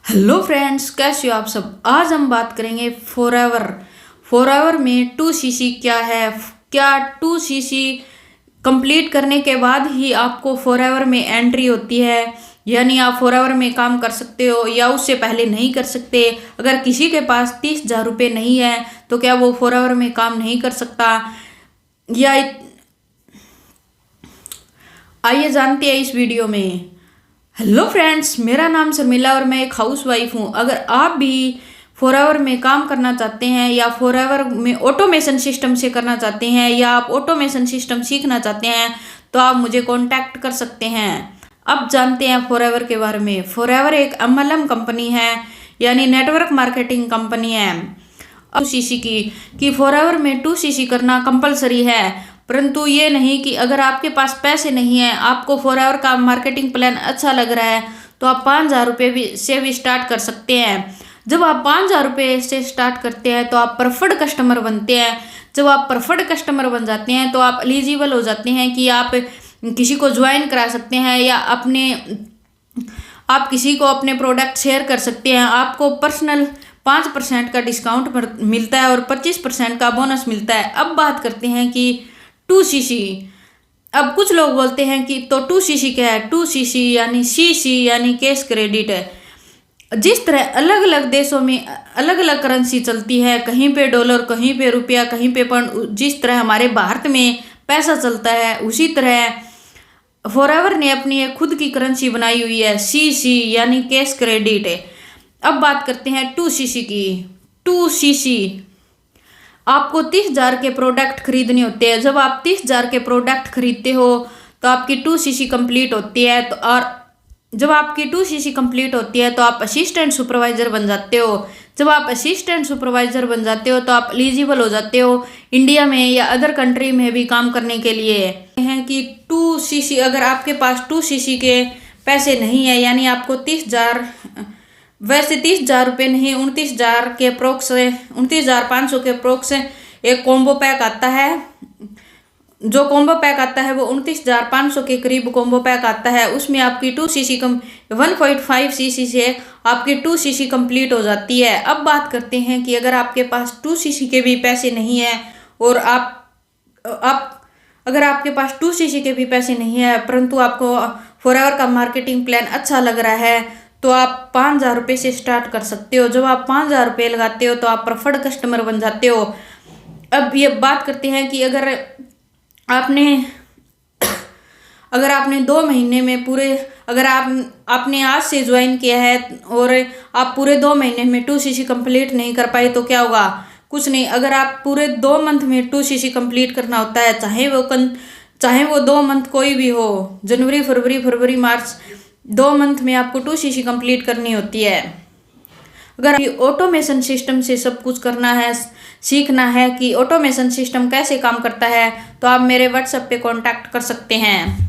Hello friends, कैसे हो आप सब। आज हम बात करेंगे फॉरएवर में 2cc क्या है। क्या 2cc कंप्लीट करने के बाद ही आपको फॉरएवर में एंट्री होती है, यानी आप फॉरएवर में काम कर सकते हो या उससे पहले नहीं कर सकते। अगर किसी के पास 30,000 रुपये नहीं है तो क्या वो फॉरएवर में काम नहीं कर सकता, या आइए जानते हैं इस वीडियो में। हेलो फ्रेंड्स, मेरा नाम शर्मिला और मैं एक हाउसवाइफ हूँ। अगर आप भी फॉरएवर में काम करना चाहते हैं या फॉरएवर में ऑटोमेशन सिस्टम से करना चाहते हैं या आप ऑटोमेशन सिस्टम सीखना चाहते हैं तो आप मुझे कांटेक्ट कर सकते हैं। अब जानते हैं फॉरएवर के बारे में। फॉरएवर एक MLM कंपनी है, यानी नेटवर्क मार्केटिंग कंपनी है। 2cc की फॉरएवर में 2cc करना कंपलसरी है, परंतु ये नहीं कि अगर आपके पास पैसे नहीं है, आपको फॉरएवर का मार्केटिंग प्लान अच्छा लग रहा है तो आप 5,000 रुपये से भी स्टार्ट कर सकते हैं। जब आप 5,000 रुपये से स्टार्ट करते हैं तो आप प्रेफर्ड कस्टमर बनते हैं। जब आप प्रेफर्ड कस्टमर बन जाते हैं तो आप एलिजिबल हो जाते हैं कि आप किसी को ज्वाइन करा सकते हैं या आप किसी को अपने प्रोडक्ट शेयर कर सकते हैं। आपको पर्सनल 5% का डिस्काउंट मिलता है और 25% का बोनस मिलता है। अब बात करते हैं कि 2cc। अब कुछ लोग बोलते हैं कि तो 2cc क्या है। 2cc यानी cc यानी कैश क्रेडिट है। जिस तरह अलग अलग देशों में अलग अलग करेंसी चलती है, कहीं पे डॉलर, कहीं पे रुपया, कहीं पे पाउंड, जिस तरह हमारे भारत में पैसा चलता है उसी तरह फॉरएवर ने अपनी एक खुद की करेंसी बनाई हुई है, cc यानी कैश क्रेडिट है। अब बात करते हैं 2cc की। 2cc आपको 30,000 के प्रोडक्ट खरीदने होते हैं। जब आप 30,000 के प्रोडक्ट खरीदते हो तो आपकी 2cc कंप्लीट होती है। तो और जब आपकी 2cc कंप्लीट होती है तो आप असिस्टेंट सुपरवाइजर बन जाते हो। जब आप असिस्टेंट सुपरवाइजर बन जाते हो तो आप एलिजिबल हो जाते हो इंडिया में या अदर कंट्री में भी काम करने के लिए। हैं कि 2cc, अगर आपके पास 2cc के पैसे नहीं है, यानी आपको 30,000, वैसे 30,000 रुपये नहीं, 29,000 के अप्रोक्स, 29,500 के अप्रोक्स एक कॉम्बो पैक आता है। जो कॉम्बो पैक आता है वो 29,500 के करीब कॉम्बो पैक आता है। उसमें आपकी 2cc 1.5cc से आपकी 2cc कंप्लीट हो जाती है। अब बात करते हैं कि अगर आपके पास 2cc के भी पैसे नहीं है और अगर आपके पास 2cc के भी पैसे नहीं है परंतु आपको फॉरएवर का मार्केटिंग प्लान अच्छा लग रहा है तो आप 5,000 रुपये से स्टार्ट कर सकते हो। जब आप 5,000 रुपये लगाते हो तो आप प्रेफर्ड कस्टमर बन जाते हो। अब ये बात करते हैं कि अगर आपने 2 महीने में अगर आपने आज से ज्वाइन किया है और आप पूरे 2 महीने में 2cc कंप्लीट नहीं कर पाए तो क्या होगा। कुछ नहीं, अगर आप पूरे 2 मंथ में 2cc कंप्लीट करना होता है, चाहे वो 2 मंथ कोई भी हो, जनवरी, फरवरी, मार्च, 2 मंथ में आपको 2cc कंप्लीट करनी होती है। अगर ऑटोमेशन सिस्टम से सब कुछ करना है, सीखना है कि ऑटोमेशन सिस्टम कैसे काम करता है, तो आप मेरे व्हाट्सएप पे कांटेक्ट कर सकते हैं।